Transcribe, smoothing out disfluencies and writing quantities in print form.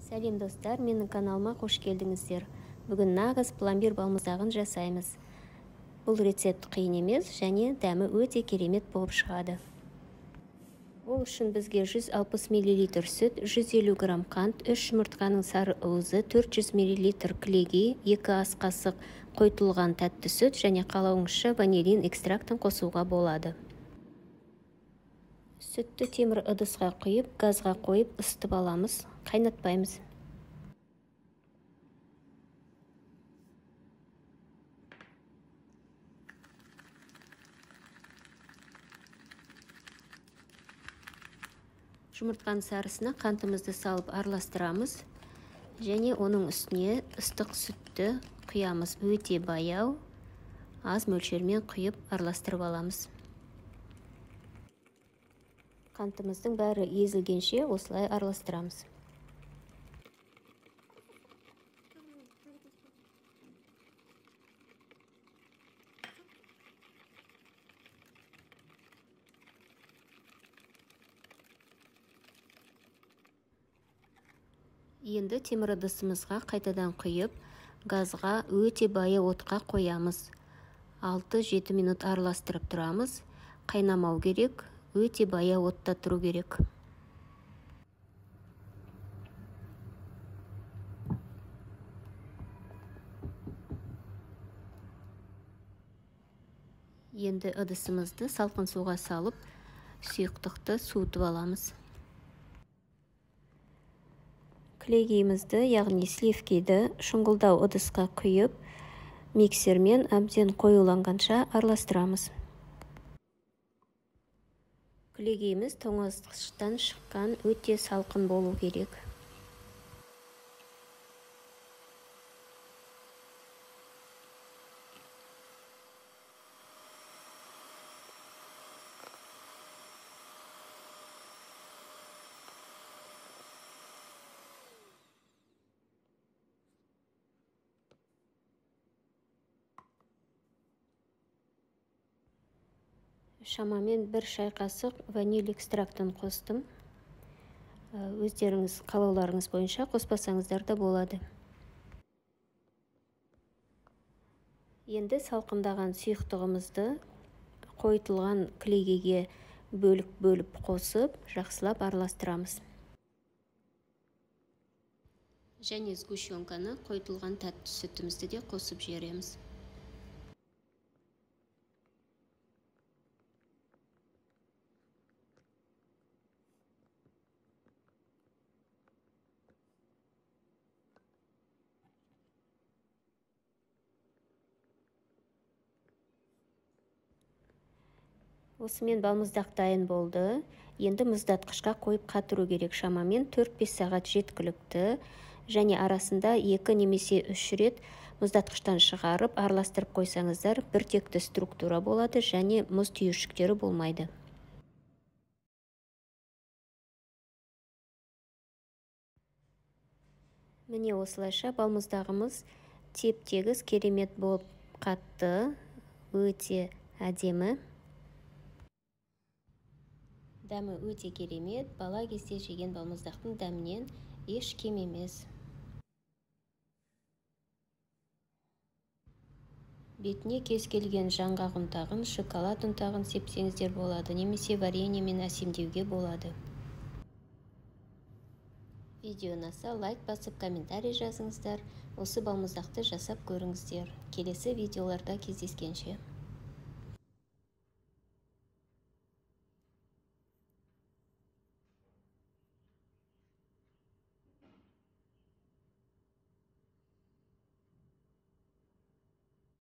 Сәлем достар, менің каналыма қош келдіңіздер. Бүгін нағыз пломбир балмұздағын жасаймыз. Бұл рецепт қиын емес және дәмі өте керемет болып шығады. Ол үшін бізге 160 мл сүт, 150 грамм қант, 3 жұмыртқаның сары уызы, 400 мл кілегей, 2 ас қасық қойтылған тәтті сүт және қалауыңызша ванилин экстрактын қосуға болады. Сүтті темір ыдысқа құйып, газға қойып ысытып аламыз, қайнатпаймыз. Жұмыртқаның сарысына қантымызды салып араластырамыз және оның үстіне ыстық сүтті құямыз. Өте баяу, аз мөлшермен құйып араластырып аламыз. Қантымыздың бәрі езілгенше осылай араластырамыз. Енді темір ыдысымызға қайтадан құйып, газға өте байы отқа қоямыз. 6-7 минут араластырып тұрамыз. Қайнамау керек, өте байы отта тұру керек. Енді ыдысымызды салқын суға салып, сұйықтықты суытып аламыз. Кілегейімізді, яғни сливкиді шұңғылдау ыдысқа құйып, миксермен әбден қоюланғанша араластырамыз. Кілегейіміз тоңазытқыштан шыққан, өте салқын болу керек. Шамамен 1 шай қасық ваниль экстрактын қостым. Өздеріңіз қалауларыңыз бойынша қоспасаңыздар да болады. Енді салқындаған сұйықтығымызды қойытылған кілегейге бөліп қосып, жақсылап араластырамыз. Және сгущенканы қойытылған тәтті сүтімізді де қосып жібереміз. Осымен балмұздақ дайын болды. Енді мұздатқышқа қойып қатыру керек. Шамамен 4-5 сағат жеткілікті. Және арасында 2 немесе 3 рет мұздатқыштан шығарып, араластырып қойсаңыздар, біртекті структура болады және мұз түйіршіктері болмайды. Міне осылайша балмұздағымыз теп-тегіс керемет болып қатты, өте әдемі. Дәмі өте керемет, бала кезде жеген балмұздақтың дәмінен еш кем емес. Бетіне кез келген жаңғақ ұнтағын, шоколад ұнтағын сепсеңіздер болады, немесе вареньемен әсемдеуге болады. Видео ұнаса лайк басып, комментарий жазыңыздар. Осы балмұздақты жасап көріңіздер. Келесі видеоларда кездескенше.